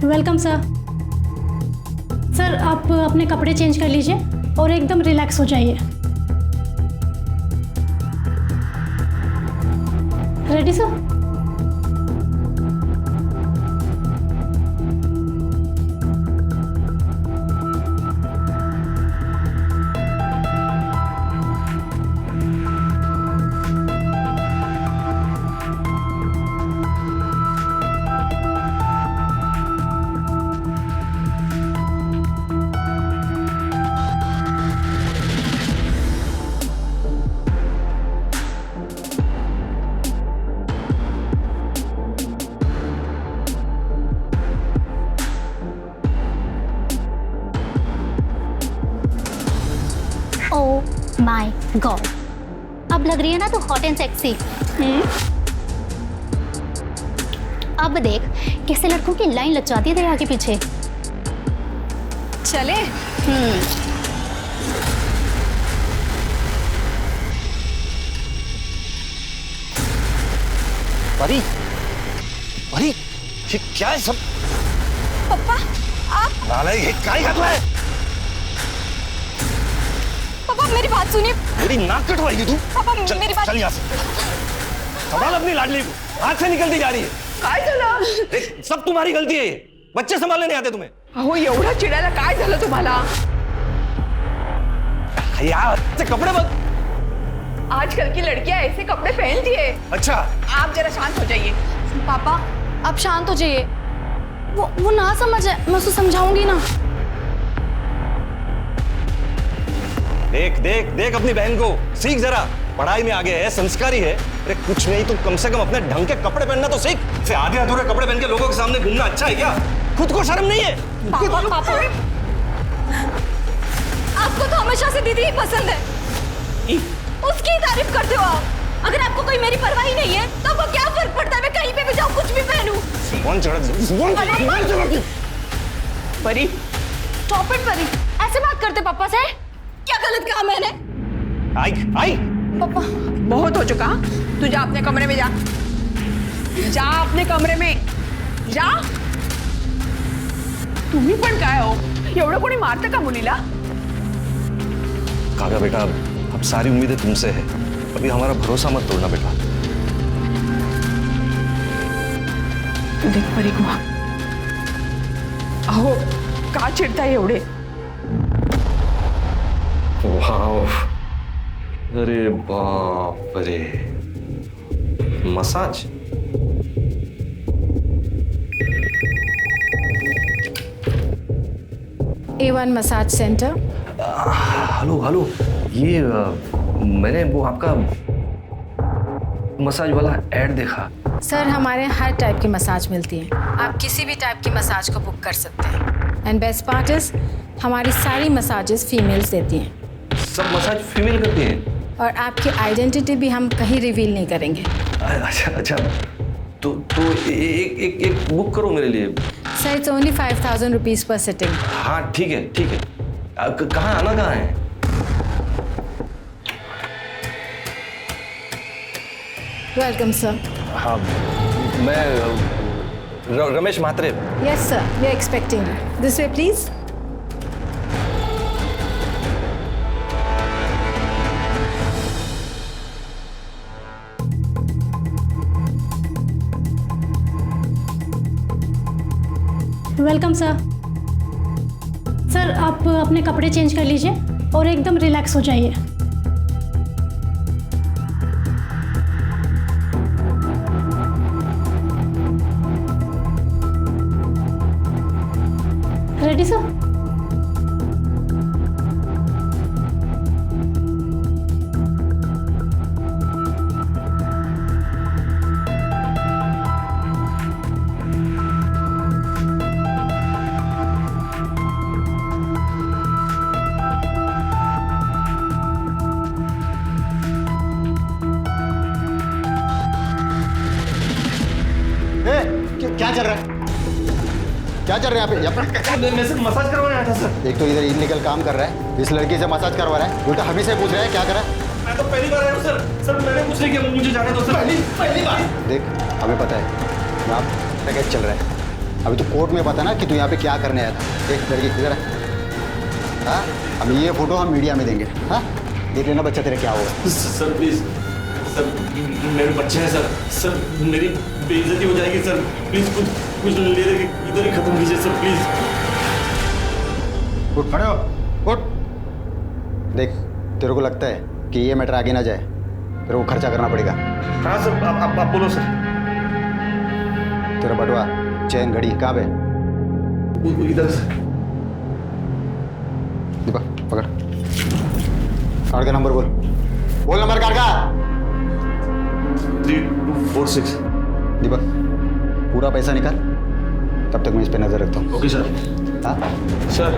Welcome sir. Sir आप अपने कपड़े चेंज कर लीजिए और एकदम रिलैक्स हो जाइए। Ready sir? Oh my God, अब लग रही है ना तो हॉट एंड सेक्सी। अब देख कैसे लड़कों की लाइन लग जाती है तेरे आगे पीछे। चले। परी, परी, ये क्या है सब? पापा आप। नालायक, ये क्या ही कर रहा है? पापा मेरी बात सुनिए। मेरी नाक कटवाएगी तू? पापा चल, मेरी बात। चल यहाँ से। संभाल अपनी लाडली को, हाथ से निकलती जा रही है। काय झालं? देख, सब तुम्हारी गलती है ये। बच्चे संभालने नहीं आते तुम्हें। अहो एवढा चिडायला काय झालं तुम्हाला? यार से कपड़े बद। आजकल की लड़कियां ऐसे कपड़े पहनती है। अच्छा, आप जरा शांत हो जाइए। पापा आप शांत हो जाइए। वो ना समझे, मैं उसको समझाऊंगी ना। देख देख देख अपनी बहन को, सीख जरा। पढ़ाई में आगे है, संस्कारी है। अरे कुछ नहीं तो कम से कम अपने ढंग के कपड़े पहनना तो सीख। फिर आधे अधूरे कपड़े पहन के लोगों के सामने घूमना अच्छा है क्या? खुद को शर्म नहीं है? पापा पापा आपको तो हमेशा से दीदी ही पसंद है, उसकी ही तारीफ करते हो आप। अगर आपको कोई मेरी परवाह ही नहीं है तो आपको क्या फर्क पड़ता है मैं कहीं पे भी जाऊँ, कुछ भी पहनूं। कौन चढ़ा? परी, स्टॉप इट परी, ऐसे बात करते पापा से? क्या गलत कहा मैंने? आई आई पापा बहुत हो चुका। तू जा अपने कमरे में, जा जा अपने कमरे में जा। तुम्ही पण काय हो, एवढं कोणी मारतं का मुलीला? काका बेटा, अब सारी उम्मीदें तुमसे है। अभी हमारा भरोसा मत तोड़ना बेटा। तू देख परी को, अहो का चिडताय एवढे? वाव, अरे बाप रे, massage. A1 massage centre. Hello hello, ये मैंने वो आपका मसाज वाला ऐड देखा। सर हमारे यहाँ हर टाइप की मसाज मिलती है, आप किसी भी टाइप की मसाज को बुक कर सकते हैं। एंड बेस्ट पार्ट इज हमारी सारी मसाजेस फीमेल्स देती हैं सब मसाज फीमेल करती हैं? और आपकी आइडेंटिटी भी हम कहीं रिवील नहीं करेंगे। अच्छा अच्छा, तो एक बुक करो मेरे लिए। Sir it's only 5000 rupees per sitting. हाँ ठीक है ठीक है। कहाँ आना कहाँ है? Welcome sir. हाँ, मैं Ramesh Mhatre. Yes sir, we are expecting this way please. Welcome sir. Sir आप अपने कपड़े चेंज कर लीजिए और एकदम रिलैक्स हो जाइए। Ready sir? क्या चल रहा है? क्या चल रहा है यहाँ पे? मैं सिर्फ मसाज करवाने आया था सर। एक तो इधर इलीगल काम कर रहा है, इस लड़की से मसाज करवा रहा है, उल्टा हम ही से पूछ रहा है क्या करा। मैं तो पहली बार आया हूँ सर। सर मैंने कुछ नहीं किया, मुझे जाने दो सर। पहली बार। देख हमें पता है यहाँ पैकेज चल रहा है, अभी तो कोर्ट में बता ना कि तू यहाँ पे क्या करने आया था। देख लड़की इधर आ। हाँ, अब ये फोटो हम मीडिया में देंगे। हाँ, देख लेना बच्चा तेरा क्या होगा। सर प्लीज, सर मेरे बच्चे हैं सर। सर मेरी बेइज्जती हो जाएगी सर। प्लीज कुछ ले दे, इधर ही खत्म कीजिए सर प्लीज। उठ, खड़े हो, उठ। देख, तेरे को लगता है कि ये मैटर आगे ना जाए, तेरे को खर्चा करना पड़ेगा। हाँ सर, आप बोलो सर। तेरा बटुआ, चैन, घड़ी कहाँ पे? इधर सर। दीपक पकड़, कार्ड का नंबर बोल। बोल नंबर कार्ड का। 3246। दीपक, पूरा पैसा निकाल, तब तक मैं इस पे नजर रखता हूँ। Okay sir. हाँ, सर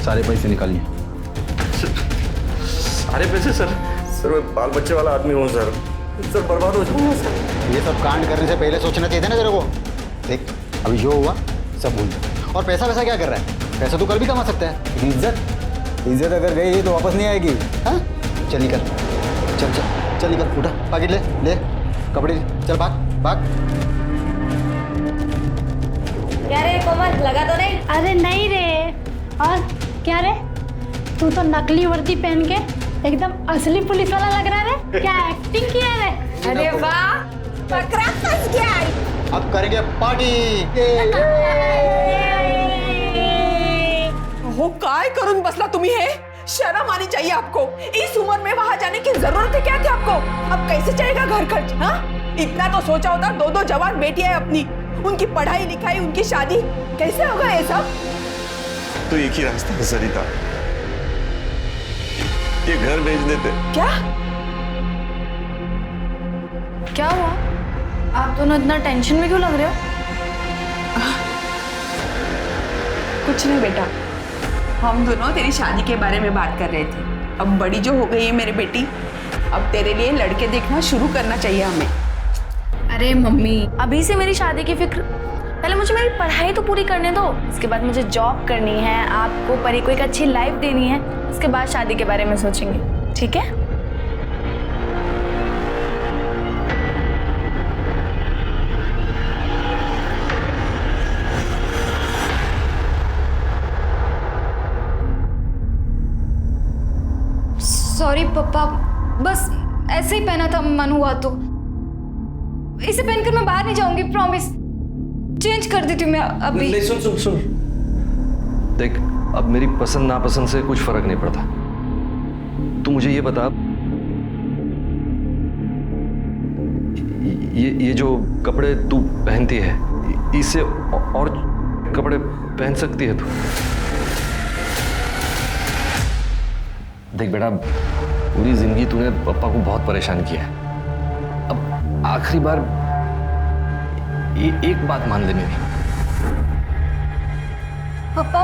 सारे पैसे निकालिए। सारे पैसे सर? सर मैं बाल बच्चे वाला आदमी हूँ सर। सर बर्बाद हो जाऊंगा सर। ये सब कांड करने से पहले सोचना चाहिए था ना तेरे को। देख, अभी जो हुआ सब भूल जा। और पैसा वैसा क्या कर रहा है? पैसा तो कल भी कमा सकता है, लेकिन इज्जत अगर गई तो वापस नहीं आएगी। हाँ, चल निकल, चल चल चल निकल, उठा, पैकेट ले ले, कपड़े चल, भाग भाग। क्या रे कोमल, लगा तो नहीं? अरे नहीं रे। और क्या रे, तू तो नकली वर्दी पहन के एकदम असली पुलिस वाला लग रहा है। क्या एक्टिंग किया रे? अरे वाह, पकड़ा फंस गया। अब करेंगे पार्टी। हो काय करून बसला तुम्ही हे? शर्म आनी चाहिए आपको। इस उम्र में वहां जाने की जरूरत है क्या थी आपको? अब कैसे चलेगा घर खर्च? हाँ, इतना तो सोचा होता। दो जवान बेटियां है अपनी, उनकी पढ़ाई लिखाई, उनकी शादी, कैसे होगा ये सब? तो एक ही रास्ता है सरिता, ये घर भेज देते। क्या क्या हुआ? आप दोनों इतना टेंशन में क्यों लग रहे हो? कुछ नहीं बेटा, हम दोनों तेरी शादी के बारे में बात कर रहे थे। अब बड़ी जो हो गई है मेरी बेटी, अब तेरे लिए लड़के देखना शुरू करना चाहिए हमें। अरे मम्मी, अभी से मेरी शादी की फिक्र? पहले मुझे मेरी पढ़ाई तो पूरी करने दो, उसके बाद मुझे जॉब करनी है, आपको परी को एक अच्छी लाइफ देनी है, उसके बाद शादी के बारे में सोचेंगे, ठीक है? सॉरी पापा, बस ऐसे ही पहना था, मन हुआ तो। इसे पहनकर मैं बाहर नहीं जाऊंगी, प्रॉमिस। चेंज कर देती हूँ मैं अभी। नहीं, सुन सुन सुन, देख अब मेरी पसंद नापसंद से कुछ फर्क नहीं पड़ता। तू मुझे ये बता, ये जो कपड़े तू पहनती है, इससे और कपड़े पहन सकती है तू? देख बेटा, पूरी जिंदगी तूने पापा को बहुत परेशान किया है। अब आखिरी बार एक बात मान ले मेरी। पापा,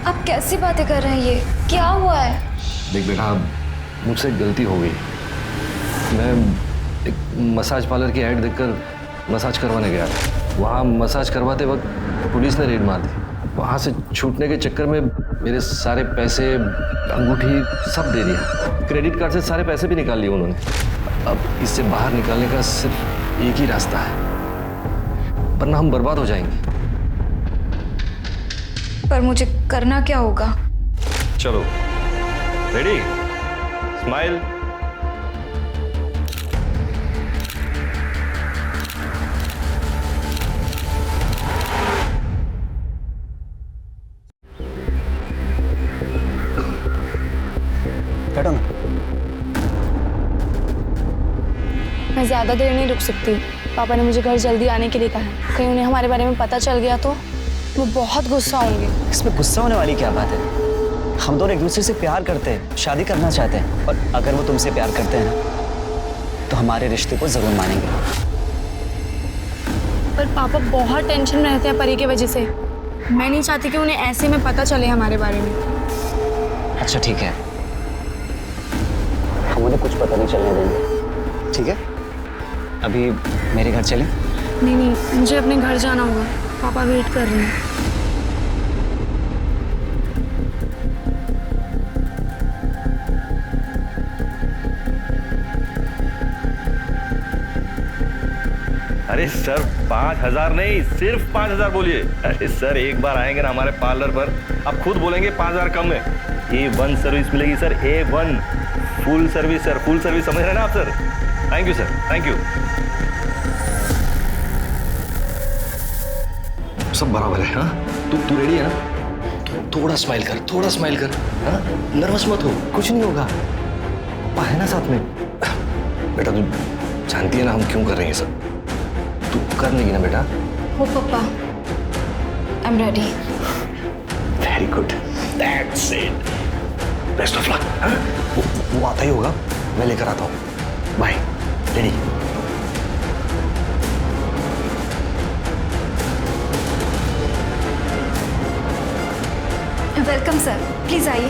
आप कैसी बातें कर रहे हैं? ये क्या हुआ है? देख बेटा, मुझसे गलती हो गई। मैं एक मसाज पार्लर की ऐड देखकर मसाज करवाने गया था। वहाँ मसाज करवाते वक्त पुलिस ने रेड मार दी। वहाँ से छूटने के चक्कर में मेरे सारे पैसे, अंगूठी सब दे दिया। क्रेडिट कार्ड से सारे पैसे भी निकाल लिए उन्होंने। अब इससे बाहर निकालने का सिर्फ एक ही रास्ता है, वरना हम बर्बाद हो जाएंगे। पर मुझे करना क्या होगा? चलो, रेडी, स्माइल। बैठो ना। मैं ज़्यादा देर नहीं रुक सकती। पापा ने मुझे घर जल्दी आने के लिए कहा है। कहीं उन्हें हमारे बारे में पता चल गया तो वो बहुत गुस्सा होंगे। इसमें गुस्सा होने वाली क्या बात है? हम दोनों एक दूसरे से प्यार करते हैं, शादी करना चाहते हैं, और अगर वो तुमसे प्यार करते हैं ना, तो हमारे रिश्ते को जरूर मानेंगे। पर पापा बहुत टेंशन में रहते हैं परी की वजह से। मैं नहीं चाहती कि उन्हें ऐसे में पता चले हमारे बारे में। अच्छा ठीक है, हम उन्हें कुछ पता नहीं चलने देंगे, ठीक है? अभी मेरे घर चलें? नहीं नहीं, मुझे अपने घर जाना होगा, पापा वेट कर रहे हैं। अरे अरे सर 5,000 नहीं, सिर्फ 5,000 बोलिए। अरे सर एक बार आएंगे ना हमारे पार्लर पर, आप खुद बोलेंगे 5,000 कम है। A1 सर्विस मिलेगी sir, A1 full service sir, full service, समझ रहे हैं ना आप sir? Thank you sir, thank you. सब बराबर है। हाँ तू रेडी है ना? थोड़ा स्माइल कर, थोड़ा स्माइल कर। हाँ नर्वस मत हो, कुछ नहीं होगा, पापा है ना साथ में। बेटा तू जानती है ना हम क्यों कर रहे हैं सब, तू कर लेगी ना बेटा? हो पापा, I am ready. Very good, that's it, best of luck. वो आता ही होगा, मैं लेकर आता हूँ। Bye, ready? Welcome sir, please आइए।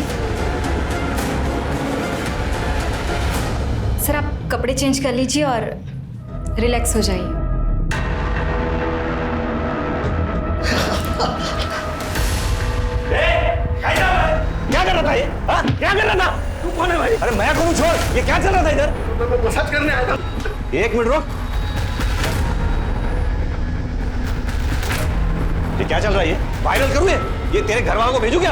सर आप कपड़े चेंज कर लीजिए और रिलैक्स हो जाइए। क्या कर रहा था ये? हाँ? क्या कर रहा था? तू कौन है भाई? अरे मैं कौन हूँ, छोड़। ये क्या चल रहा था इधर? मैं मसाज करने आया था। एक मिनट रुक। ये क्या चल रहा है? ये वायरल करूँ ये तेरे घर वालों को भेजू क्या?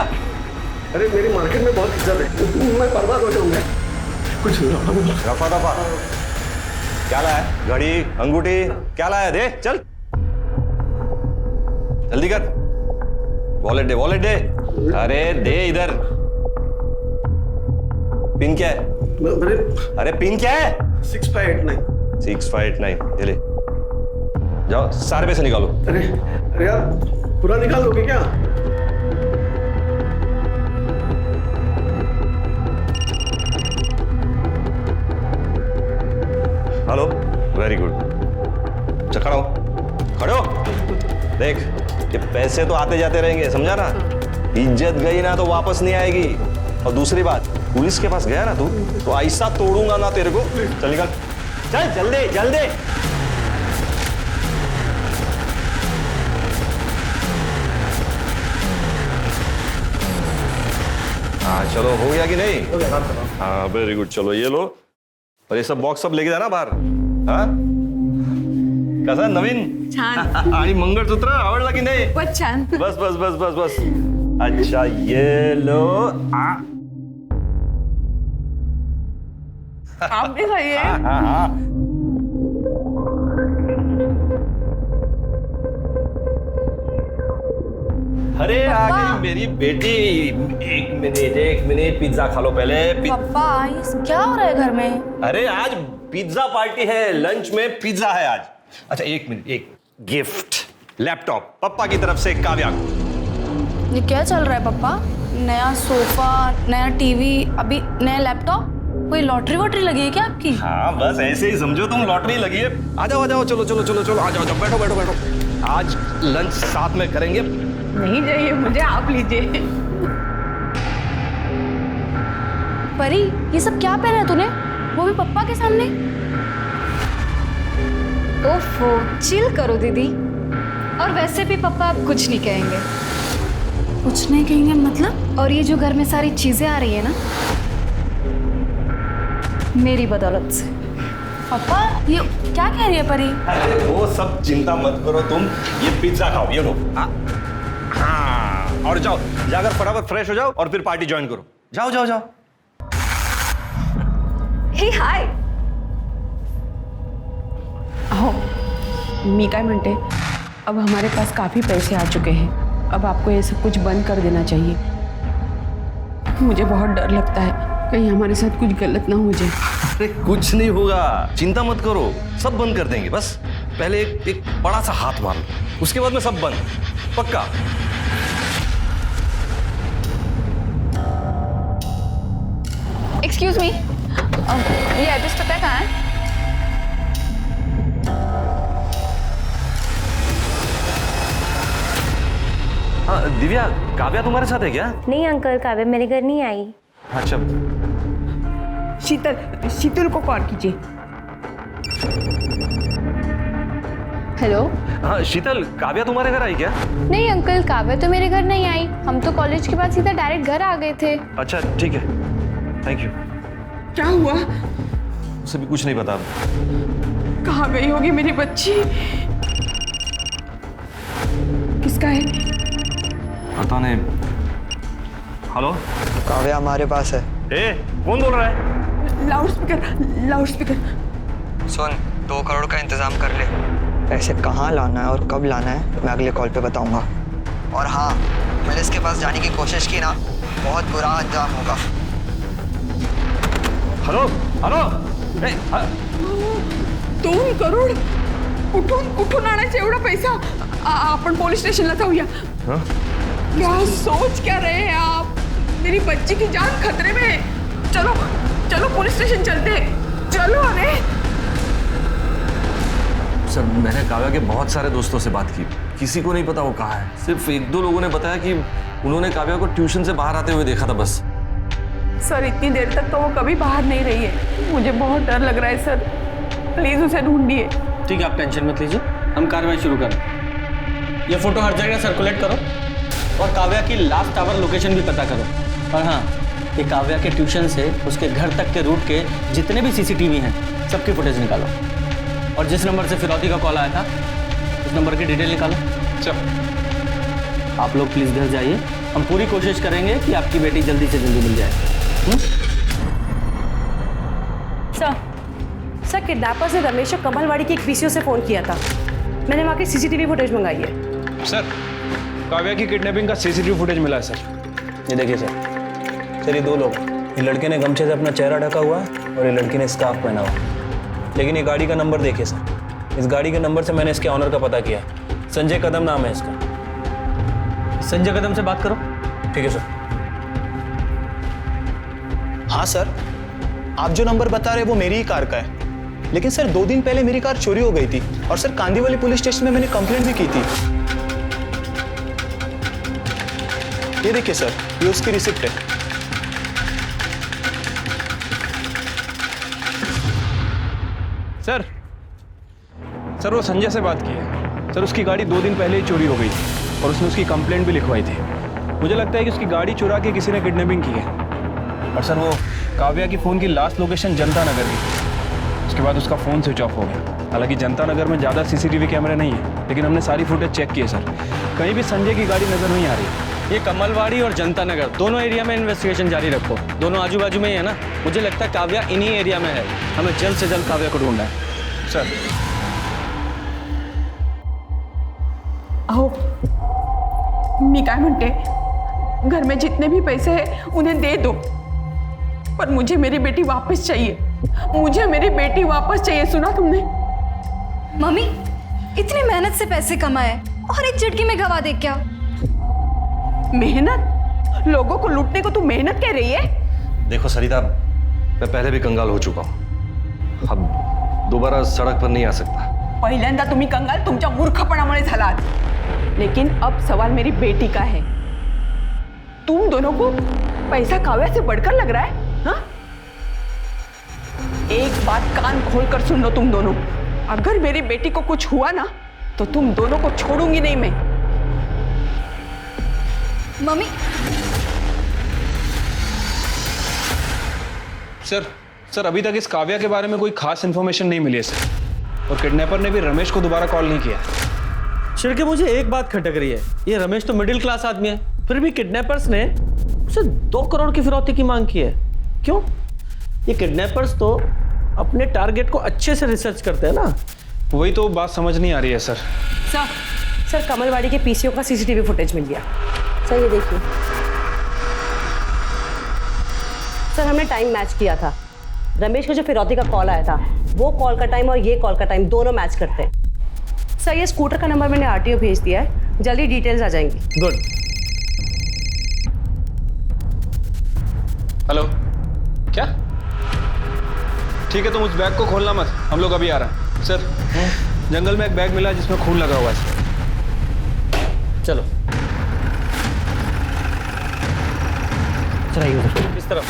अरे मेरी मार्केट में बहुत इज्जत है, मैं बर्बाद हो जाऊंगा। कुछ रफा दफा क्या लाया? घड़ी, अंगूठी क्या लाया? दे चल, जल्दी कर। वॉलेट दे, वॉलेट दे। अरे दे इधर। पिन क्या है? अरे पिन क्या है? 6589। 6589, ये ले जाओ, सारे पैसे निकालो। अरे यार पूरा निकाल दोगे क्या? Hello, very good. खड़ो खड़ो। देख ये पैसे तो आते जाते रहेंगे, समझा ना? इज्जत गई ना तो वापस नहीं आएगी। और दूसरी बात, पुलिस के पास गया ना तू तो ऐसा तोड़ूंगा ना तेरे को। चल निकल, चल जल्दी जल्दी। हाँ चलो, हो गया कि नहीं? हाँ वेरी गुड, चलो ये लो। और ये सब बॉक्स सब लेके जाना बाहर। हाँ कसा नवीन? छान। आणि मंगळसूत्र आवडला की नाही? बहुत छान। बस बस बस बस बस। अच्छा ये लो। आप भी खाइए। हाँ हाँ हाँ। अरे आ गई मेरी बेटी। एक मिनट पिज्जा खा लो पहले। पापा ये क्या हो रहा है घर में? अरे आज पिज्जा पार्टी है, लंच में पिज्जा है आज। अच्छा एक मिनट, एक गिफ्ट, लैपटॉप पापा की तरफ से काव्या को। ये क्या चल रहा है पापा? नया सोफा, नया टीवी, अभी नया लैपटॉप? कोई लॉटरी वॉटरी लगी है क्या आपकी? हाँ बस ऐसे ही समझो तुम, लॉटरी लगी है। आ जाओ चलो चलो चलो चलो, आ जाओ बैठो बैठो बैठो। आज लंच साथ में करेंगे। नहीं चाहिए मुझे, आप लीजिए। परी ये सब क्या पहना है तूने, वो भी पप्पा के सामने? ओफो, चिल करो दीदी। और वैसे भी पापा अब कुछ नहीं कहेंगे। कुछ नहीं कहेंगे मतलब? और ये जो घर में सारी चीजें आ रही है ना, मेरी बदौलत से। पापा ये क्या कह रही है परी? अरे वो सब चिंता मत करो तुम, ये पिज्जा खाओ, ये लो। हाँ और जाओ, जाकर फटाफट फ्रेश हो जाओ और फिर पार्टी ज्वाइन करो। जाओ जाओ जाओ। हे हाय। अहो मी काय म्हणते, अब हमारे पास काफी पैसे आ चुके हैं, अब आपको ये सब कुछ बंद कर देना चाहिए। मुझे बहुत डर लगता है कहीं हमारे साथ कुछ गलत ना हो जाए। अरे कुछ नहीं होगा, चिंता मत करो, सब बंद कर देंगे। बस पहले एक बड़ा सा हाथ मार लो, उसके बाद में सब बंद, पक्का। एक्सक्यूज मी, ये एड्रेस पता कहाँ है? हाँ दिव्या, काव्या तुम्हारे साथ है क्या? नहीं अंकल, काव्या मेरे घर नहीं आई। अच्छा शीतल को कॉल कीजिए। हेलो। हाँ शीतल, काव्या तुम्हारे घर आई क्या? नहीं अंकल, काव्या तो मेरे घर नहीं आई, हम तो कॉलेज के बाद सीधा डायरेक्ट घर आ गए थे। अच्छा ठीक है, थैंक यू। क्या हुआ? उसे भी कुछ नहीं पता। कहाँ गई होगी मेरी बच्ची? किसका है? पता नहीं। हेलो काव्या हमारे पास है। कौन बोल रहा है? Loud speaker. सुन, 2 करोड़ का इंतजाम कर ले। पैसे कहाँ लाना है और कब लाना है मैं अगले कॉल पे बताऊंगा। और हाँ, मैंने इसके पास जाने की कोशिश की ना, बहुत बुरा अंजाम होगा। हेलो हेलो 2 करोड़ कुठून आणायचा एवढा पैसा? आपण पोलीस स्टेशनला जाऊया। क्या सोच क्या रहे हैं आप? मेरी बच्ची की जान खतरे में है। चलो चलो पुलिस स्टेशन चलते हैं, चलो। अरे सर, मैंने काव्या के बहुत सारे दोस्तों से बात की, किसी को नहीं पता वो कहाँ है। सिर्फ 1-2 लोगों ने बताया कि उन्होंने काव्या को ट्यूशन से बाहर आते हुए देखा था बस। सर, इतनी देर तक तो वो कभी बाहर नहीं रही है। मुझे बहुत डर लग रहा है सर, प्लीज उसे ढूंढिए। ठीक है, आप टेंशन मत लीजिए, हम कार्रवाई शुरू करें। ये फोटो हर जगह सर्कुलेट करो और काव्या की लास्ट आवर लोकेशन भी पता करो। और हाँ, ये काव्या के ट्यूशन से उसके घर तक के रूट के जितने भी सीसीटीवी हैं सबकी फुटेज निकालो। और जिस नंबर से फिरौती का कॉल आया था उस नंबर की डिटेल निकालो। चलो, आप लोग प्लीज़ घर जाइए, हम पूरी कोशिश करेंगे कि आपकी बेटी जल्दी से जल्दी मिल जाए। सर, किडनैपर्स ने रमेश और कमलवाड़ी की एक पीसीओ से फ़ोन किया था। मैंने वहाँ की सीसीटीवी फुटेज मंगाई है। सर, काव्या की किडनैपिंग का सीसीटीवी फुटेज मिला है सर। ये देखिए सर, ये 2 लोग, ये लड़के ने गमछे से अपना चेहरा ढका हुआ है और ये लड़की ने स्कार्फ पहना हुआ है। लेकिन ये गाड़ी का नंबर देखिए सर, इस गाड़ी के नंबर से मैंने इसके ऑनर का पता किया है। संजय कदम नाम है इसका। संजय कदम से बात करो। ठीक है सर। हाँ सर, आप जो नंबर बता रहे हैं वो मेरी ही कार का है। लेकिन सर 2 दिन पहले मेरी कार चोरी हो गई थी और सर कांदीवली पुलिस स्टेशन में मैंने कंप्लेंट भी की थी। ये देखिए सर, ये उसकी रिसिप्ट है। सर वो संजय से बात की है। सर उसकी गाड़ी 2 दिन पहले ही चोरी हो गई थी और उसने उसकी कंप्लेंट भी लिखवाई थी। मुझे लगता है कि उसकी गाड़ी चुरा के किसी ने किडनैपिंग की है। और सर वो काव्या की फ़ोन की लास्ट लोकेशन जनता नगर की थी। उसके बाद उसका फ़ोन स्विच ऑफ हो गया। हालांकि जनता नगर में ज़्यादा सीसीटीवी कैमरे नहीं है, लेकिन हमने सारी फुटेज चेक की है सर, कहीं भी संजय की गाड़ी नज़र नहीं आ रही। ये कमलवाड़ी और जनता नगर दोनों एरिया में इन्वेस्टिगेशन जारी रखो। दोनों आजू बाजू में ही है ना। मुझे लगता है काव्या इन्हीं एरिया में है। हमें जल्द से जल्द काव्या को ढूंढना है सर। अहो, मी काय म्हणते, घर में जितने भी पैसे हैं उन्हें दे दो, पर मुझे मेरी बेटी वापस चाहिए। मुझे मेरी बेटी वापस चाहिए, सुना तुमने? मम्मी, इतनी मेहनत से पैसे कमाए और एक झटके में गवा दे क्या? मेहनत? लोगों को लूटने को तू मेहनत कह रही है? देखो सरिता, मैं पहले भी कंगाल हो चुका हूं, अब दोबारा सड़क पर नहीं आ सकता। पहिल्यांदा तुम्ही कंगाल तुमच्या मूर्खपणामुळे झालात, लेकिन अब सवाल मेरी बेटी का है। तुम दोनों को पैसा काव्या से बढ़कर लग रहा है? हाँ? एक बात कान खोलकर सुन लो तुम दोनों, अगर मेरी बेटी को कुछ हुआ ना तो तुम दोनों को छोड़ूंगी नहीं मैं। मम्मी, सर अभी तक इस काव्या के बारे में कोई खास इन्फॉर्मेशन नहीं मिली है सर, और किडनैपर ने भी रमेश को दोबारा कॉल नहीं किया। शिर्के, मुझे एक बात खटक रही है। ये रमेश तो मिडिल क्लास आदमी है, फिर भी किडनैपर्स ने उसे 2 करोड़ की फिरौती की मांग की है। क्यों? ये किडनैपर्स तो अपने टारगेट को अच्छे से रिसर्च करते हैं ना। वही तो बात समझ नहीं आ रही है सर। सर कमलवाड़ी के पीसीओ का सीसीटीवी फुटेज मिल गया। सर ये देखिए, सर हमने टाइम मैच किया था। रमेश को जो फिरौती का कॉल आया था वो कॉल का टाइम और ये कॉल का टाइम दोनों मैच करते हैं। सर ये स्कूटर का नंबर मैंने आरटीओ भेज दिया है, जल्दी डिटेल्स आ जाएंगी। गुड। हेलो, क्या? ठीक है, तुम उस बैग को खोलना मत, हम लोग अभी आ रहे हैं। सर, जंगल में एक बैग मिला जिसमें खून लगा हुआ है। चलो चलाइए उधर। इस तरफ।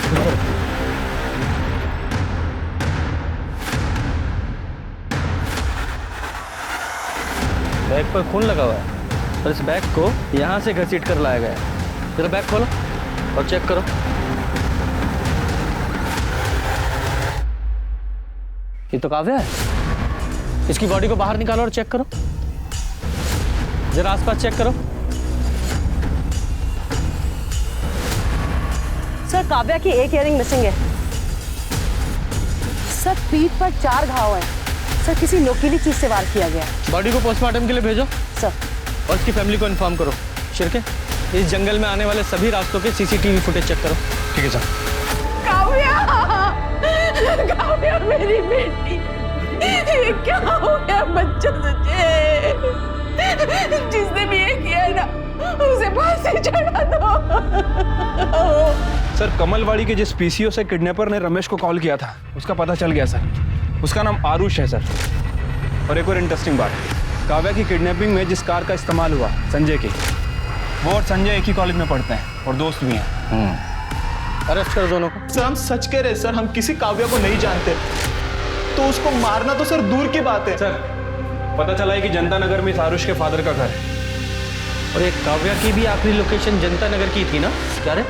बैग पर खून लगा हुआ है और इस बैग को यहाँ से घसीट कर लाया गया है। जरा बैग खोलो और चेक करो। ये तो काव्या है। इसकी बॉडी को बाहर निकालो और चेक करो। जरा आसपास चेक करो। सर काव्या की एक इयरिंग मिसिंग है। सर पीठ पर 4 घाव हैं। सर किसी नोकीली चीज से वार किया गया। बॉडी को पोस्टमार्टम के लिए भेजो सर। और उसकी फैमिली को इन्फॉर्म करो। शिरके, इस जंगल में आने वाले सभी रास्तों के सीसीटीवी फुटेज चेक करो। ठीक है सर। काव्या, काव्या मेरी बेटी, ये क्या हो गया बच्चा तुझे? जिसने भी ये किया है ना, उसे फांसी चढ़ा दो। सर कमलवाड़ी के जिस पीसीओ से किडनैपर ने रमेश को कॉल किया था, उसका पता चल गया सर। उसका नाम आरुष है सर। और एक और इंटरेस्टिंग बात, काव्या की किडनैपिंग में जिस कार का इस्तेमाल हुआ, संजय की, वो और संजय एक ही कॉलेज में पढ़ते हैं और दोस्त भी हैं। अरेस्ट करो दोनों को। सर हम सच कह रहे सर, हम किसी काव्या को नहीं जानते, तो उसको मारना तो सर दूर की बात है। सर पता चला है कि जनता नगर में इस आरुष के फादर का घर है। और एक काव्या की भी आखिरी लोकेशन जनता नगर की थी ना? क्या रे?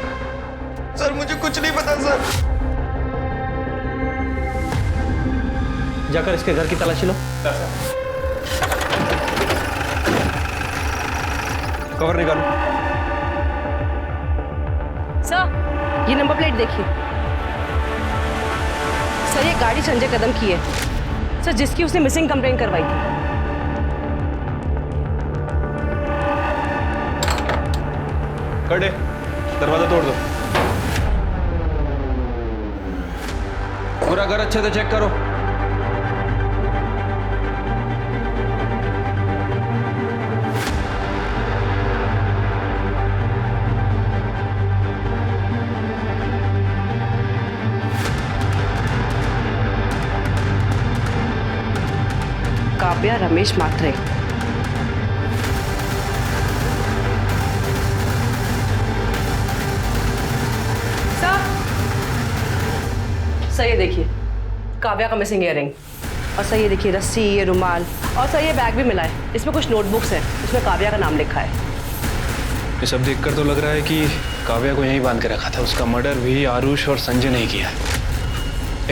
सर मुझे कुछ नहीं पता सर। जाकर इसके घर की तलाशी लो। कवर निकालो। सर ये नंबर प्लेट देखिए। सर ये गाड़ी संजय कदम की है सर, जिसकी उसने मिसिंग कंप्लेंट करवाई थी। कड़े, दरवाजा तोड़ दो। पूरा घर अच्छे से चेक करो। काव्या रमेश मात्रे। सर ये देखिए काव्या का मिसिंग इयरिंग। और सर ये देखिए रस्सी, ये रुमाल, और सर ये बैग भी मिला है। इसमें कुछ नोटबुक्स हैं, उसमें काव्या का नाम लिखा है। ये सब देखकर तो लग रहा है कि काव्या को यहीं बांध के रखा था। उसका मर्डर भी आरुष और संजय ने किया है।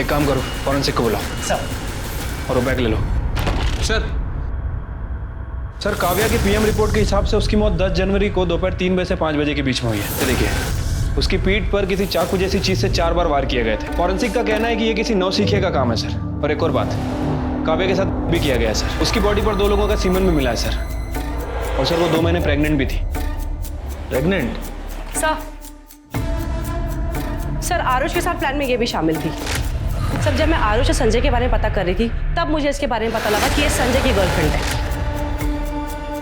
एक काम करो, फॉरेंसिक को बुलाओ सर। और वो बैग ले लो। सर काव्या की पीएम रिपोर्ट के हिसाब से उसकी मौत 10 जनवरी को दोपहर 3 बजे से 5 बजे के बीच में हुई है। ये देखिए उसकी पीठ पर किसी चाकू जैसी चीज से 4 बार वार किए गए थे। फॉरेंसिक का कहना है कि ये किसी नौसिखिए का काम है सर। और एक और बात, काव्या के साथ भी किया गया है सर। उसकी बॉडी पर 2 लोगों का सीमेंट भी मिला है सर। और सर वो 2 महीने प्रेग्नेंट भी थी। प्रेग्नेंट? सर आरुष के साथ प्लान में ये भी शामिल थी। सर जब मैं आरुष और संजय के बारे में पता कर रही थी, तब मुझे इसके बारे में पता लगा कि ये संजय की गर्लफ्रेंड है।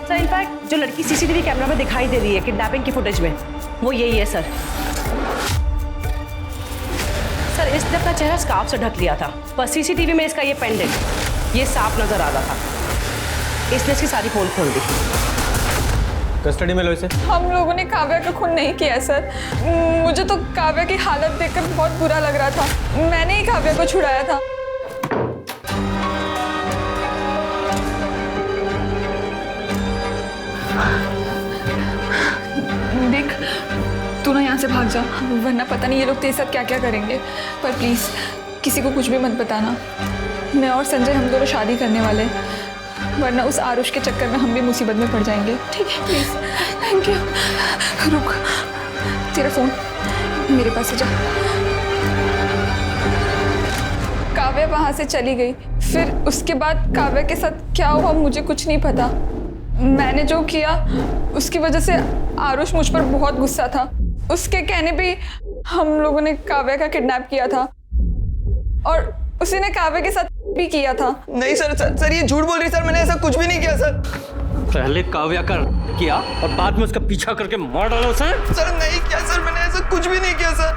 सर इनफैक्ट जो लड़की सीसीटीवी कैमरा में दिखाई दे रही है किडनैपिंग की फुटेज में, वो यही है सर। सर इसने अपना चेहरा स्कार्फ से ढक लिया था, पर सीसीटीवी में इसका ये पेंडेंट, ये साफ नजर आ रहा था। इसने इसकी सारी पोल खोल दी। कस्टडी में लो इसे। हम लोगों ने काव्या का खून नहीं किया सर। मुझे तो काव्या की हालत देखकर बहुत बुरा लग रहा था। मैंने ही काव्या को छुड़ाया था। देख तू ना यहाँ से भाग जा, वरना पता नहीं ये लोग तेरे साथ क्या क्या करेंगे। पर प्लीज किसी को कुछ भी मत बताना। मैं और संजय हम दोनों शादी करने वाले हैं, वरना उस आरुष के चक्कर में हम भी मुसीबत में पड़ जाएंगे। ठीक है प्लीज। Thank you. रुक, तेरा फोन मेरे पास से जा। काव्या वहां से चली गई, फिर उसके बाद काव्या के साथ क्या हुआ मुझे कुछ नहीं पता। मैंने जो किया उसकी वजह से आरुष मुझ पर बहुत गुस्सा था। उसके कहने पे हम लोगों ने काव्या का किडनैप किया था और उसी ने काव्या के साथ भी किया था। नहीं सर ये झूठ बोल रही सर, मैंने ऐसा कुछ भी नहीं किया सर। पहले काव्या का किया और बाद में उसका पीछा करके मार डाला उसे। सर नहीं किया सर, मैंने ऐसा कुछ भी नहीं किया सर।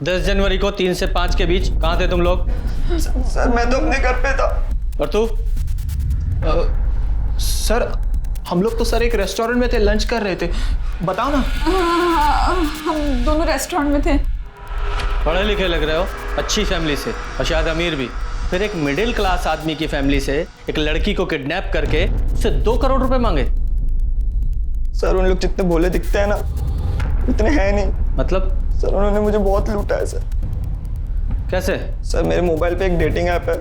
10 जनवरी को 3 से 5 के बीच कहाँ थे तुम लोग? सर मैं तो अपने घर पे था। और तू? सर हम लोग तो सर एक रेस्टोरेंट में थे, लंच कर रहे थे। बताओ ना। हम दोनों रेस्टोरेंट में थे। पढ़े लिखे लग रहे हो, अच्छी फैमिली से और शायद अमीर भी। फिर एक मिडिल क्लास आदमी की फैमिली से एक लड़की को किडनैप करके उससे 2 करोड़ रुपए मांगे। सर उन लोग जितने भोले दिखते हैं ना, इतने हैं नहीं। मतलब? सर उन्होंने मुझे बहुत लूटा है सर। कैसे? सर मेरे मोबाइल पे एक डेटिंग ऐप है,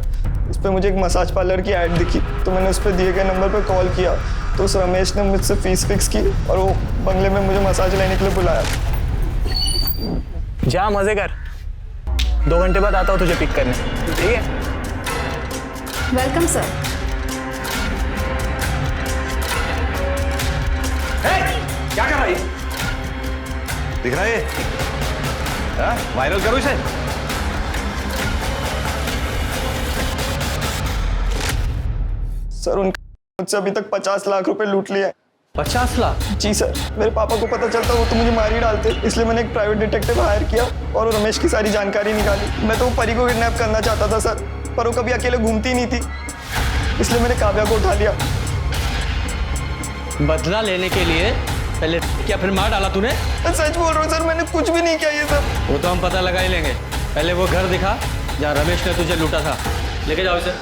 उस पर मुझे एक मसाज पार्लर की ऐड दिखी, तो मैंने उस पर दिए गए नंबर पर कॉल किया, तो उस रमेश ने मुझसे फीस फिक्स की और वो बंगले में मुझे मसाज लेने के लिए बुलाया। जा मजे कर, 2 घंटे बाद आता हूँ तुझे पिक करने, ठीक है? Welcome sir. क्या कर रहा है? दिख रहा है? वायरल करो इसे। सर उनका मुझसे अभी तक 50 लाख रुपए लूट लिया है। 50 लाख? जी सर, मेरे पापा को पता चलता वो तो मुझे मार ही डालते, इसलिए मैंने एक प्राइवेट डिटेक्टिव हायर किया और वो रमेश की सारी जानकारी निकाली। मैं तो वो परी को किडनैप करना चाहता था सर, पर वो कभी अकेले घूमती नहीं थी, इसलिए मैंने काव्या को उठा लिया। बदला लेने के लिए पहले क्या फिर मार डाला तूने? सच बोल रहा हूँ सर, मैंने कुछ भी नहीं किया ये सब। वो तो हम पता लगा ही लेंगे, पहले वो घर दिखा जहाँ रमेश ने तुझे लूटा था। लेके जाओ इसे।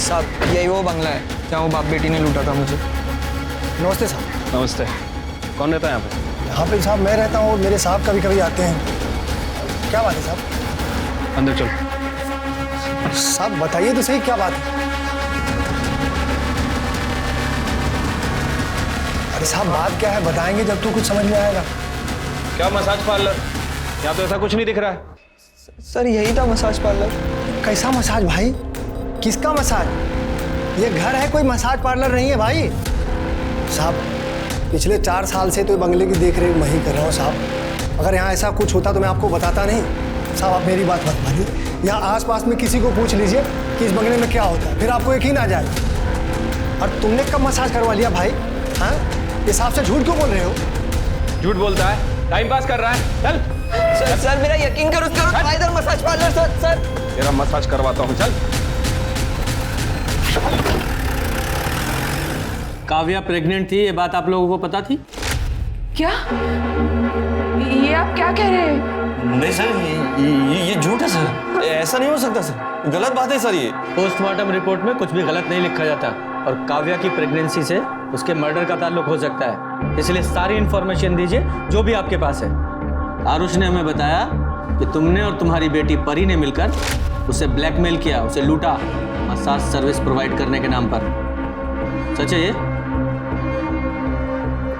साहब यही वो बंगला है जहाँ वो बाप बेटी ने लूटा था मुझे। नमस्ते साहब। नमस्ते। कौन रहता है यहाँ पे? यहाँ पे साहब मैं रहता हूँ और मेरे साहब कभी कभी आते हैं। क्या बात है साहब? अंदर चलो। साहब बताइए तो सही, क्या बात है? अरे साहब बात क्या है, बताएंगे जब तो कुछ समझ में आएगा। क्या मसाज पार्लर? यहाँ तो ऐसा कुछ नहीं दिख रहा है। सर यही था मसाज पार्लर। कैसा मसाज भाई? किसका मसाज? ये घर है, कोई मसाज पार्लर नहीं है भाई। साहब पिछले 4 साल से तो बंगले की देख रेख मैं ही कर रहा हूँ साहब। अगर यहाँ ऐसा कुछ होता तो मैं आपको बताता नहीं। साहब आप मेरी बात मत मानिए, यहाँ आसपास में किसी को पूछ लीजिए कि इस बंगले में क्या होता है, फिर आपको यकीन आ जाए। और तुमने कब मसाज करवा लिया भाई? हाँ, इस हिसाब से झूठ क्यों बोल रहे हो? झूठ बोलता है, टाइम पास कर रहा है। चल सर मेरा यकीन करो, इधर मसाज पार्लर। सर तेरा मसाज करवाता हूँ, चल। काव्या प्रेग्नेंट थी, ये बात आप लोगों को पता थी? क्या? ये आप क्या कह रहे हैं? नहीं सर, ये झूठ है सर, ऐसा नहीं हो सकता सर, गलत बात है सर। ये पोस्टमार्टम रिपोर्ट में कुछ भी गलत नहीं लिखा जाता और काव्या की प्रेगनेंसी से उसके मर्डर का ताल्लुक हो सकता है, इसलिए सारी इंफॉर्मेशन दीजिए जो भी आपके पास है। आरुष ने हमें बताया कि तुमने और तुम्हारी बेटी परी ने मिलकर उसे ब्लैकमेल किया, उसे लूटा मसाज सर्विस प्रोवाइड करने के नाम पर। सच है ये?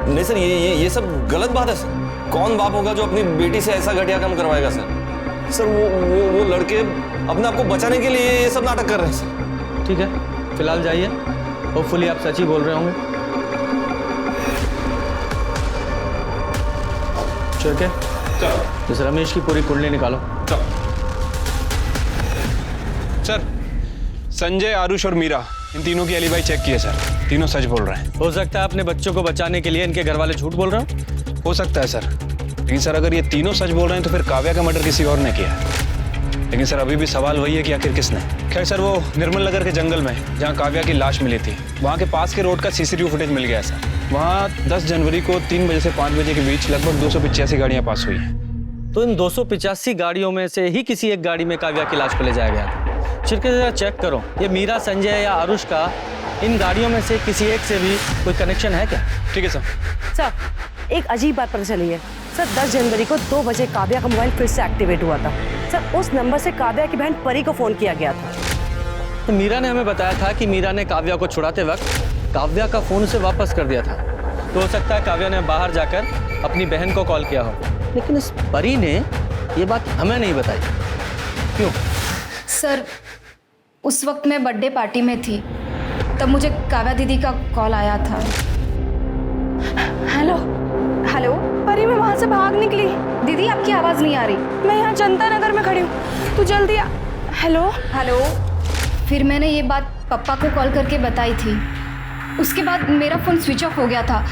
नहीं सर, ये सब गलत बात है सर। कौन बाप होगा जो अपनी बेटी से ऐसा घटिया काम करवाएगा सर? सर वो लड़के अपने आप को बचाने के लिए ये सब नाटक कर रहे हैं सर। ठीक है, फिलहाल जाइए, होपफुली आप सच ही बोल रहे होंगे। ठीक है, चलो इस रमेश की पूरी कुंडली निकालो। सर, संजय, आरुष और मीरा, इन तीनों की एलिबाई चेक की है सर, तीनों सच बोल रहे हैं। हो सकता है अपने बच्चों को बचाने के लिए इनके घर वाले झूठ बोल रहे हो सकता है सर, लेकिन सर अगर ये तीनों सच बोल रहे हैं तो फिर काव्या का मर्डर किसी और ने किया है। लेकिन सर अभी भी सवाल वही है कि आखिर किसने। खैर सर, वो निर्मल नगर के जंगल में जहाँ काव्या की लाश मिली थी, वहाँ के पास के रोड का CCTV फुटेज मिल गया सर। वहाँ 10 जनवरी को 3 बजे से 5 बजे के बीच लगभग 285 गाड़ियाँ पास हुई हैं। तो इन 285 गाड़ियों में से ही किसी एक गाड़ी में काव्या की लाश को ले जाया गया था। छिड़के जरा चेक करो, ये मीरा, संजय या आरुष का इन गाड़ियों में से किसी एक से भी कोई कनेक्शन है क्या? ठीक है सर। सर एक अजीब बात पता चली है सर, 10 जनवरी को 2 बजे काव्या का मोबाइल फिर से एक्टिवेट हुआ था सर। उस नंबर से काव्या की बहन परी को फोन किया गया था। तो मीरा ने हमें बताया था कि मीरा ने काव्या को छुड़ाते वक्त काव्या का फोन उसे वापस कर दिया था। तो हो सकता है काव्या ने बाहर जाकर अपनी बहन को कॉल किया हो, लेकिन इस परी ने ये बात हमें नहीं बताई। क्यों? सर उस वक्त मैं बर्थडे पार्टी में थी, तब मुझे काव्या दीदी का कॉल आया था। हेलो हेलो परी, मैं वहाँ से भाग निकली। दीदी आपकी आवाज़ नहीं आ रही। मैं यहाँ जनता नगर में खड़ी हूँ, तू जल्दी आ। Hello hello. फिर मैंने ये बात पापा को कॉल करके बताई थी। उसके बाद मेरा फ़ोन स्विच ऑफ हो गया था,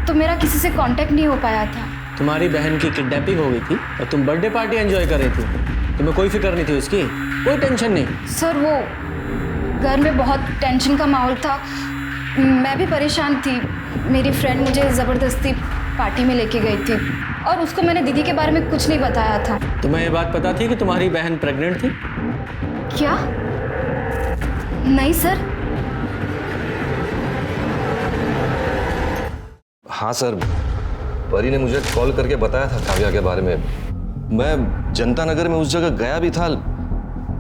तो मेरा किसी से कांटेक्ट नहीं हो पाया था। तुम्हारी बहन की किडनैपिंग हो गई थी और तुम बर्थडे पार्टी एंजॉय कर रही थी, तुम्हें कोई फिक्र नहीं थी उसकी? कोई टेंशन नहीं? सर वो घर में बहुत टेंशन का माहौल था, मैं भी परेशान थी। मेरी फ्रेंड मुझे ज़बरदस्ती पार्टी में लेके गई थी और उसको मैंने दीदी के बारे में कुछ नहीं बताया था। तुम्हें ये बात पता थी कि तुम्हारी बहन प्रेग्नेंट थी? क्या? नहीं सर। हाँ सर, परी ने मुझे कॉल करके बताया था काव्या के बारे में। मैं जनता नगर में उस जगह गया भी था,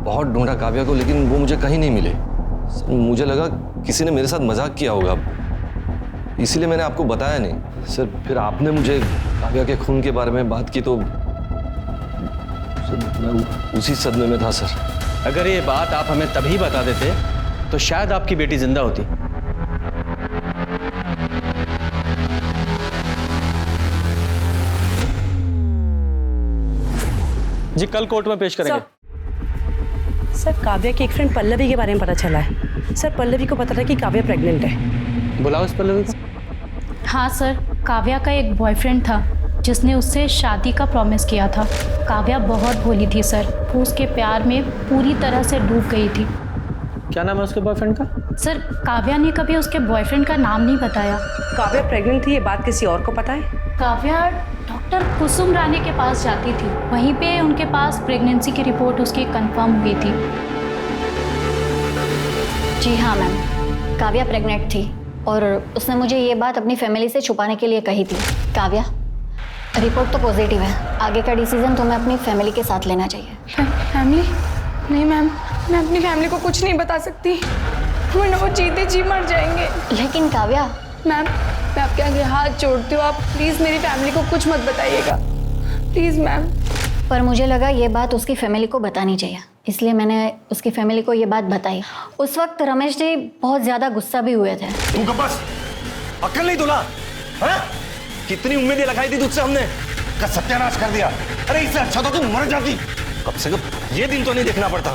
बहुत ढूंढा काव्या को, लेकिन वो मुझे कहीं नहीं मिले। मुझे लगा किसी ने मेरे साथ मजाक किया होगा, इसीलिए मैंने आपको बताया नहीं। सर फिर आपने मुझे काव्या के खून के बारे में बात की तो मैं उसी सदमे में था सर। अगर ये बात आप हमें तभी बता देते तो शायद आपकी बेटी जिंदा होती। जी कल कोर्ट में पेश करेंगे। सर काव्या की एक फ्रेंड पल्लवी के बारे में पता चला है। सर पल्लवी को पता था कि काव्या प्रेग्नेंट है। बुलाओ इस पल्लवी को। हाँ सर, काव्या का एक बॉयफ्रेंड था जिसने उससे शादी का प्रॉमिस किया था। काव्या बहुत भोली थी सर, वो उसके प्यार में पूरी तरह से डूब गई थी। क्या नाम है उसके बॉयफ्रेंड का? सर काव्या ने कभी उसके बॉयफ्रेंड का नाम नहीं बताया। काव्या प्रेग्नेंट थी, ये बात किसी और को पता है? काव्या डॉक्टर कुसुम रानी के पास जाती थी, वहीं पे उनके पास प्रेगनेंसी की रिपोर्ट उसकी कंफर्म हुई थी। जी हाँ मैम, काव्या प्रेग्नेंट थी और उसने मुझे ये बात अपनी फैमिली से छुपाने के लिए कही थी। काव्या, रिपोर्ट तो पॉजिटिव है, आगे का डिसीजन तुम्हें अपनी फैमिली के साथ लेना चाहिए। फैमिली? नहीं मैम, मैं अपनी फैमिली को कुछ नहीं बता सकती, वरना वो जीते जी मर जाएंगे। लेकिन काव्या। मैम मैं आपके आगे हाथ जोड़ती हूँ, आप प्लीज़ मेरी फैमिली को कुछ मत बताइएगा, प्लीज़ मैम। पर मुझे लगा ये बात उसकी फैमिली को बतानी चाहिए, इसलिए मैंने उसकी फैमिली को ये बात बताई। उस वक्त रमेश जी बहुत ज़्यादा गुस्सा भी हुए थे। तू कब बस अक्ल नहीं तुला? कितनी उम्मीदें लगाई थी तुझसे हमने, का सत्यानाश कर दिया। अरे इससे अच्छा तो तू मर जाती, कम से कम ये दिन तो नहीं देखना पड़ता।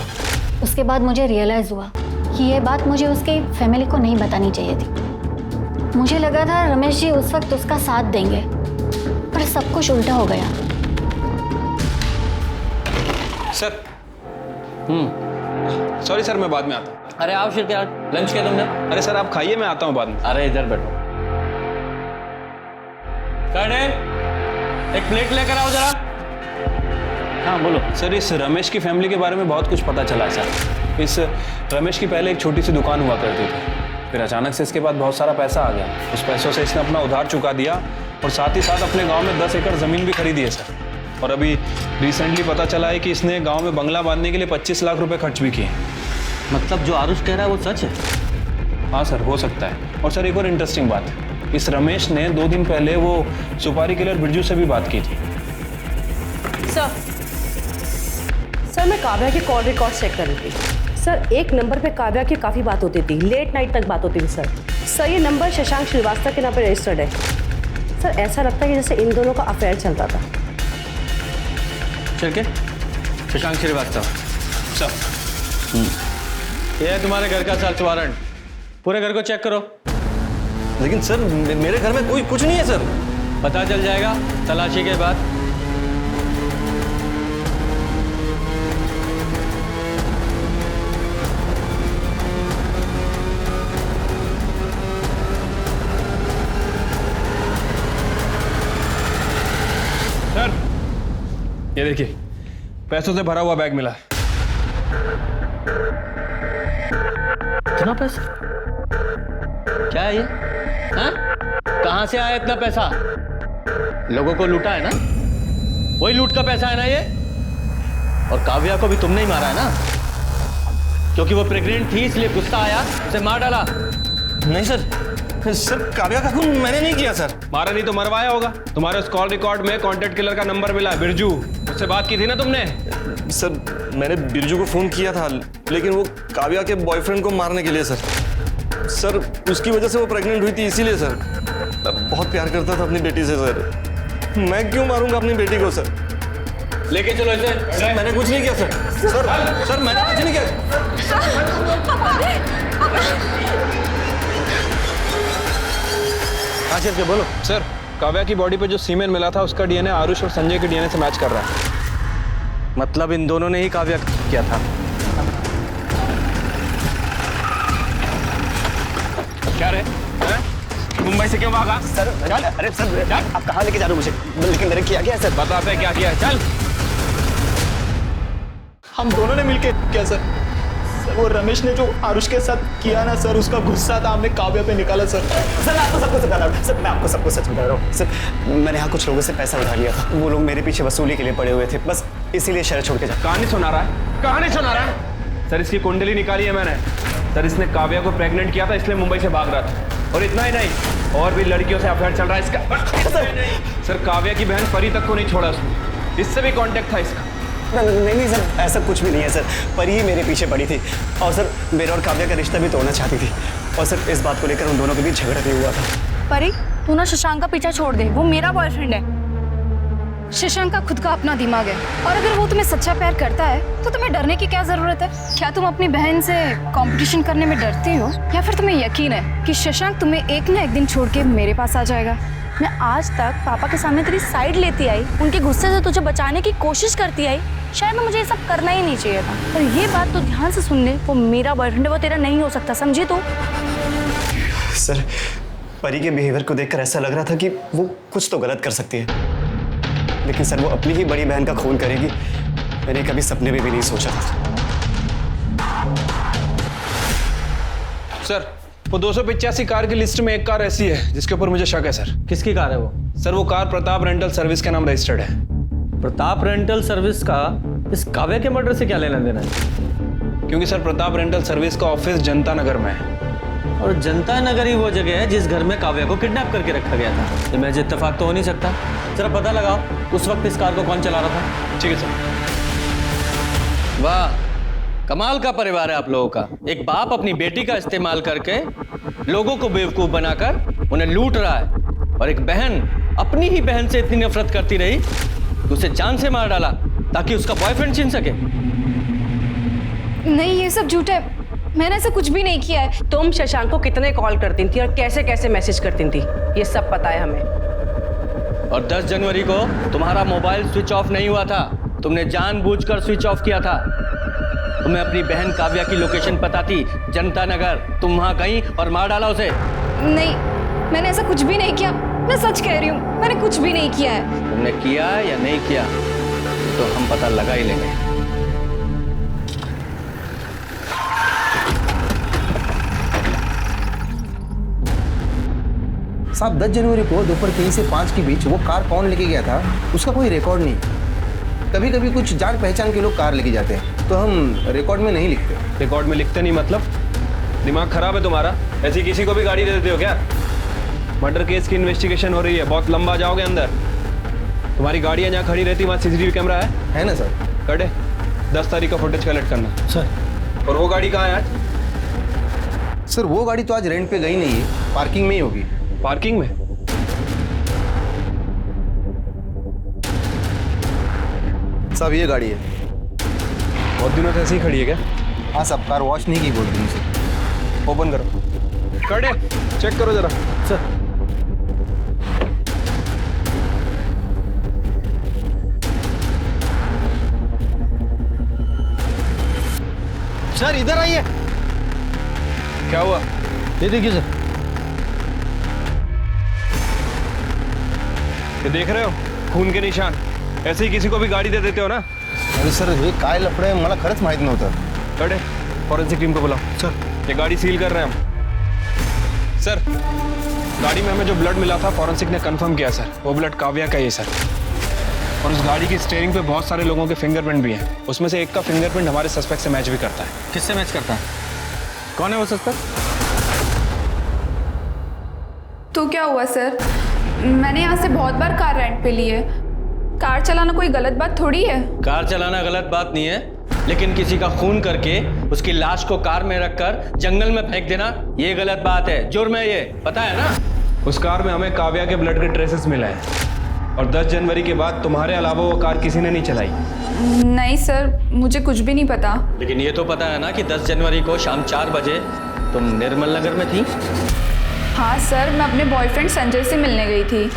उसके बाद मुझे रियलाइज़ हुआ कि ये बात मुझे उसकी फैमिली को नहीं बतानी चाहिए थी। मुझे लगा था रमेश जी उस वक्त उसका साथ देंगे, पर सब कुछ उल्टा हो गया। सर सॉरी सर, मैं बाद में आता हूँ। अरे आओ फिर, क्या लंच किया तुमने? अरे सर आप खाइए, मैं आता हूँ बाद में। अरे इधर बैठो। कड़े एक प्लेट लेकर आओ जरा। हाँ बोलो। सर इस रमेश की फैमिली के बारे में बहुत कुछ पता चला है सर। इस रमेश की पहले एक छोटी सी दुकान हुआ करती थी, फिर अचानक से इसके बाद बहुत सारा पैसा आ गया। उस पैसों से इसने अपना उधार चुका दिया और साथ ही साथ अपने गांव में 10 एकड़ ज़मीन भी खरीदी है सर। और अभी रिसेंटली पता चला है कि इसने गांव में बंगला बांधने के लिए 25 लाख रुपए खर्च भी किए। मतलब जो आरुष कह रहा है वो सच है? हाँ सर, हो सकता है। और सर एक और इंटरेस्टिंग बात, इस रमेश ने 2 दिन पहले वो सुपारी किलर बिरजू से भी बात की थी। सर मैं काव्या के कॉल रिकॉर्ड चेक कर रही थी सर। एक नंबर पे काव्या की काफ़ी बात होती थी, लेट नाइट तक बात होती थी सर। ये नंबर शशांक श्रीवास्तव के नाम पर रजिस्टर्ड है सर। ऐसा लगता है कि जैसे इन दोनों का अफेयर चलता था। चल के शशांक श्रीवास्तव सर, ये है तुम्हारे घर का सर्च वारंट, पूरे घर को चेक करो। लेकिन सर मेरे घर में कोई कुछ नहीं है सर। पता चल जाएगा तलाशी के बाद। सर ये देखिए, पैसों से भरा हुआ बैग मिला। इतना पैसा? क्या है ये? हाँ? कहां से आया इतना पैसा? लोगों को लूटा है ना? वही लूट का पैसा है ना ये? और काव्या को भी तुमने ही मारा है ना? क्योंकि वो प्रेग्नेंट थी इसलिए गुस्सा आया, उसे मार डाला। नहीं सर, काव्या का खून मैंने नहीं किया सर। मारा नहीं तो मरवाया होगा। तुम्हारे उस कॉल रिकॉर्ड में कॉन्टेक्ट किलर का नंबर मिला, बिरजू, उससे बात की थी ना तुमने? सर मैंने बिरजू को फोन किया था, लेकिन वो काव्या के बॉयफ्रेंड को मारने के लिए सर उसकी वजह से वो प्रेग्नेंट हुई थी, इसीलिए सर। मैं बहुत प्यार करता था अपनी बेटी से सर। मैं क्यों मारूंगा अपनी बेटी को सर? लेके चलो इसे। सर मैंने कुछ नहीं किया सर मैंने कुछ नहीं किया। हाँ सर बोलो। सर काव्या की बॉडी पे जो सीमेन मिला था उसका डीएनए आरुष और संजय के डीएनए से मैच कर रहा है। मतलब इन दोनों ने ही काव्या किया था। क्या रे? मुंबई से क्यों भागा? सर अरे सर आप कहाँ लेके जा रहे हो मुझे? लेकिन मैंने किया क्या सर? बताते हैं क्या किया है, चल। हम दोनों ने मिलके किया सर। वो रमेश ने जो आरुष के साथ किया ना सर, उसका गुस्सा था हमने काव्या पे निकाला सर। सर मैं आपको सब कुछ बता रहा हूँ सर, मैं आपको सब कुछ सच बता रहा हूँ सर। मैंने यहाँ कुछ लोगों से पैसा उठा लिया था, वो लोग मेरे पीछे वसूली के लिए पड़े हुए थे, बस इसीलिए शहर छोड़ के जा। कहानी सुना रहा है, कहानी सुना रहा है। सर इसकी कुंडली निकाली है मैंने सर, इसने काव्या को प्रेग्नेंट किया था इसलिए मुंबई से भाग रहा था। और इतना ही नहीं, और भी लड़कियों से अफेयर चल रहा है इसका। सर काव्या की बहन परी तक को नहीं छोड़ा उसने, इससे भी कांटेक्ट था इसका। नहीं सर, ऐसा कुछ भी नहीं है सर, परी ही मेरे पीछे पड़ी थी और सर मेरा और काव्या का रिश्ता भी तोड़ना चाहती थी और सर इस बात को लेकर उन दोनों के बीच झगड़ा भी हुआ था। परी, तू ना शशांक का पीछा छोड़ दे, वो मेरा बॉयफ्रेंड है। शशांक का खुद का अपना दिमाग है, और अगर वो तुम्हें सच्चा प्यार करता है तो तुम्हें डरने की क्या जरूरत है? क्या तुम अपनी बहन से कंपटीशन करने में डरती हो, या फिर तुम्हें यकीन है कि शशांक तुम्हें एक न एक दिन छोड़ के मेरे पास आ जाएगा? मैं आज तक पापा के सामने तेरी साइड लेती आई, उनके गुस्से से तुझे बचाने की कोशिश करती आई। शायद मुझे ये सब करना ही नहीं चाहिए था, पर ये बात तो ध्यान से सुन ले, वो मेरा बॉयफ्रेंड है, वो तेरा नहीं हो सकता, समझी तू? सर परी के बिहेवियर को देखकर ऐसा लग रहा था कि वो कुछ तो गलत कर सकती है, लेकिन सर वो अपनी ही बड़ी बहन का खून करेगी, मैंने कभी सपने में भी नहीं सोचा था। सर वो 285 कार की लिस्ट में एक कार ऐसी है जिसके ऊपर मुझे शक है सर। किसकी कार है वो? सर वो कार प्रताप रेंटल सर्विस के नाम रजिस्टर्ड है। प्रताप रेंटल सर्विस का इस काव्या के मर्डर से क्या लेना देना है? क्योंकि सर प्रताप रेंटल सर्विस का ऑफिस जनता नगर में है। और जनता नगर ही वो जगह है जिस घर में काव्या को किडनैप करके रखा गया था। ये महज इत्तेफाक तो हो नहीं सकता। जरा पता लगाओ उस वक्त इस कार को कौन चला रहा था। ठीक है सर। वाह, कमाल का परिवार है आप लोगों का। एक बाप अपनी बेटी का इस्तेमाल करके लोगों को बेवकूफ बनाकर उन्हें लूट रहा है, और एक बहन अपनी ही बहन से इतनी नफरत करती रही कि उसे जान से मार डाला ताकि उसका बॉयफ्रेंड छीन सके। नहीं, ये सब झूठ है, मैंने ऐसा कुछ भी नहीं किया है। तुम शशांक को कितने कॉल करती थी और कैसे कैसे मैसेज करती थी, ये सब पता है हमें। और 10 जनवरी को तुम्हारा मोबाइल स्विच ऑफ नहीं हुआ था, तुमने जानबूझकर स्विच ऑफ किया था। तुम्हें अपनी बहन काव्या की लोकेशन पता थी, जनता नगर, तुम वहां गई और मार डाला उसे। नहीं, मैंने ऐसा कुछ भी नहीं किया, मैं सच कह रही हूँ, मैंने कुछ भी नहीं किया है। तुमने किया या नहीं किया तो हम पता लगा ही लेंगे। साहब 10 जनवरी को दोपहर 3 से 5 के बीच वो कार कौन लेके गया था उसका कोई रिकॉर्ड नहीं। कभी कभी कुछ जान पहचान के लोग कार लेके जाते हैं तो हम रिकॉर्ड में नहीं लिखते। रिकॉर्ड में लिखते नहीं मतलब? दिमाग खराब है तुम्हारा? ऐसी किसी को भी गाड़ी दे देते हो क्या? मर्डर केस की इन्वेस्टिगेशन हो रही है, बहुत लंबा जाओगे अंदर। तुम्हारी गाड़ियाँ जहाँ खड़ी रहती वहाँ CCTV कैमरा है ना सर? कटे 10 तारीख का फुटेज कलेक्ट करना सर। और वो गाड़ी कहाँ है आज? सर वो गाड़ी तो आज रेंट पे गई नहीं है, पार्किंग में ही होगी। पार्किंग में? साहब ये गाड़ी है। बहुत दिनों से ऐसे ही खड़ी है क्या? हाँ साहब, कार वॉश नहीं की बोलती मुझे। ओपन करो, कड़े चेक करो जरा। सर सर इधर आइए। क्या हुआ? ये देखिए सर। ये देख रहे हो खून के निशान? ऐसे ही किसी को भी गाड़ी दे देते हो ना? अरे सर हे काय लफडं आहे मला खरंच माहित नव्हतं। कड़े फॉरेंसिक टीम को बुलाओ। सर ये गाड़ी सील कर रहे हैं हम। सर गाड़ी में हमें जो ब्लड मिला था फॉरेंसिक ने कंफर्म किया सर, वो ब्लड काव्या का ही है सर। और उस गाड़ी की स्टीयरिंग पे बहुत सारे लोगों के फिंगरप्रिंट भी हैं, उसमें से एक का फिंगरप्रिंट हमारे सस्पेक्ट से मैच भी करता है। किससे मैच करता है? कौन है वो सस्पेक्ट? तो क्या हुआ सर, मैंने यहाँ से बहुत बार कार रेंट पे ली है। कार चलाना कोई गलत बात थोड़ी है। कार चलाना गलत बात नहीं है, लेकिन किसी का खून करके उसकी लाश को कार में रखकर जंगल में फेंक देना ये गलत बात है, जुर्म है ये, पता है ना? उस कार में हमें काव्या के ब्लड के ट्रेसेस मिला है, और 10 जनवरी के बाद तुम्हारे अलावा वो कार किसी ने नहीं चलाई। नहीं सर, मुझे कुछ भी नहीं पता। लेकिन ये तो पता है ना कि 10 जनवरी को शाम 4 बजे तुम निर्मल नगर में थी? हाँ सर, मैं अपने बॉयफ्रेंड संजय से मिलने गई थी।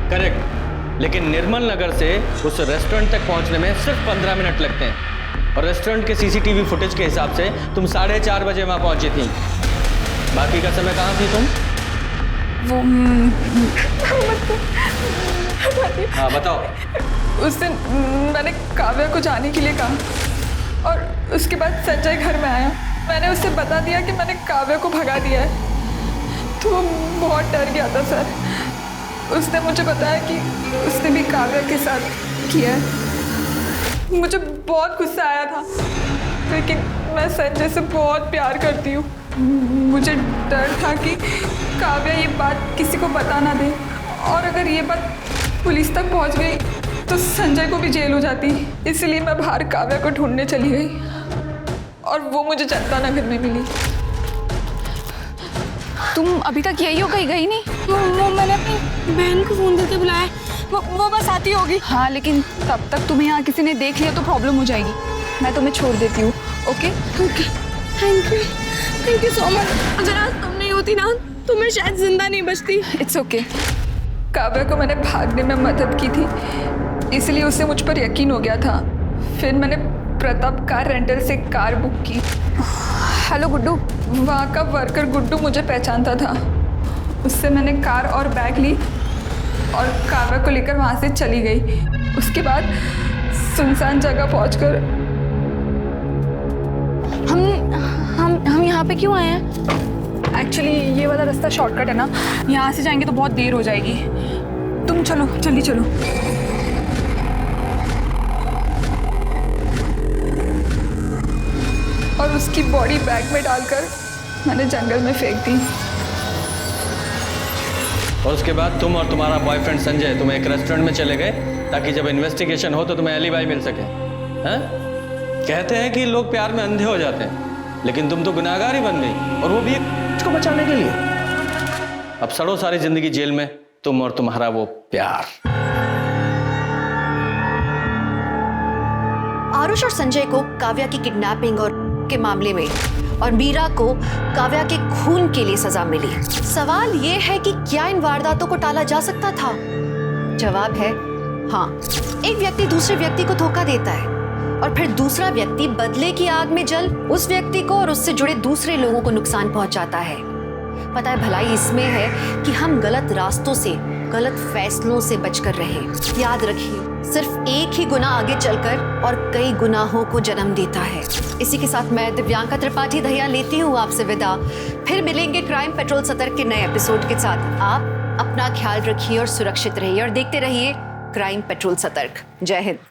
करेक्ट, लेकिन निर्मल नगर से उस रेस्टोरेंट तक पहुंचने में सिर्फ 15 मिनट लगते हैं, और रेस्टोरेंट के CCTV फुटेज के हिसाब से तुम 4:30 बजे वहां पहुंची थी। बाकी का समय कहाँ थी तुम? वो हाँ बताओ। उस दिन मैंने काव्या को जाने के लिए कहा, और उसके बाद संजय घर में आया। मैंने उसे बता दिया कि मैंने काव्या को भगा दिया है, तो वो बहुत डर गया था सर। उसने मुझे बताया कि उसने भी काव्या के साथ किया है। मुझे बहुत गुस्सा आया था, लेकिन मैं संजय से बहुत प्यार करती हूँ। मुझे डर था कि काव्या ये बात किसी को बता ना दे, और अगर ये बात पुलिस तक पहुँच गई तो संजय को भी जेल हो जाती। इसलिए मैं बाहर काव्या को ढूंढने चली गई और वो मुझे जनता नगर में मिली। तुम अभी तक यही हो, कहीं गई नहीं? वो मैंने अपनी बहन को फ़ोन करके बुलाया, वो बस आती होगी। हाँ, लेकिन तब तक तुम्हें यहाँ किसी ने देख लिया तो प्रॉब्लम हो जाएगी। मैं तुम्हें छोड़ देती हूँ। Okay okay, thank you so much. अगर आज तुम नहीं होती ना तो मैं शायद जिंदा नहीं बचती। It's okay. काव्या को मैंने भागने में मदद की थी, इसलिए उसे मुझ पर यकीन हो गया था। फिर मैंने प्रताप कार रेंटल से कार बुक की। हेलो गुड्डू, वहाँ का वर्कर गुड्डू मुझे पहचानता था। उससे मैंने कार और बैग ली और काव्या को लेकर वहाँ से चली गई। उसके बाद सुनसान जगह पहुँचकर हम यहाँ पे क्यों आए हैं? एक्चुअली ये वाला रास्ता शॉर्टकट है ना, यहाँ से जाएंगे तो बहुत देर हो जाएगी। तुम चलो, जल्दी चलो। और उसकी बॉडी बैग में डालकर मैंने जंगल में फेंक दी। और उसके बाद तुम और तुम्हारा बॉयफ्रेंड संजय तुम एक रेस्टोरेंट में चले गए ताकि जब इन्वेस्टिगेशन हो तो तुम्हें एलिबाई मिल सके। हैं? कहते हैं कि लोग प्यार में अंधे हो जाते हैं, लेकिन तुम तो गुनाहगार ही बन गई, और वो भी एक को बचाने के लिए। अब सड़ो सारी जिंदगी जेल में, तुम और तुम्हारा वो प्यार। आरुष और संजय को काव्या की किडनैपिंग और के मामले में, और मीरा को काव्या के खून के लिए सजा मिली। सवाल ये है कि क्या इन वारदातों को टाला जा सकता था? जवाब है हाँ। एक व्यक्ति दूसरे व्यक्ति को धोखा देता है और फिर दूसरा व्यक्ति बदले की आग में जल उस व्यक्ति को और उससे जुड़े दूसरे लोगों को नुकसान पहुंचाता है। पता है, भलाई इसमें है कि हम गलत रास्तों से, गलत फैसलों से बचकर रहें। याद रखिए, सिर्फ एक ही गुनाह आगे चलकर और कई गुनाहों को जन्म देता है। इसी के साथ मैं दिव्यांका त्रिपाठी दहिया लेती हूँ आपसे विदा। फिर मिलेंगे क्राइम पेट्रोल सतर्क के नए एपिसोड के साथ। आप अपना ख्याल रखिए और सुरक्षित रहिए, और देखते रहिए क्राइम पेट्रोल सतर्क। जय हिंद।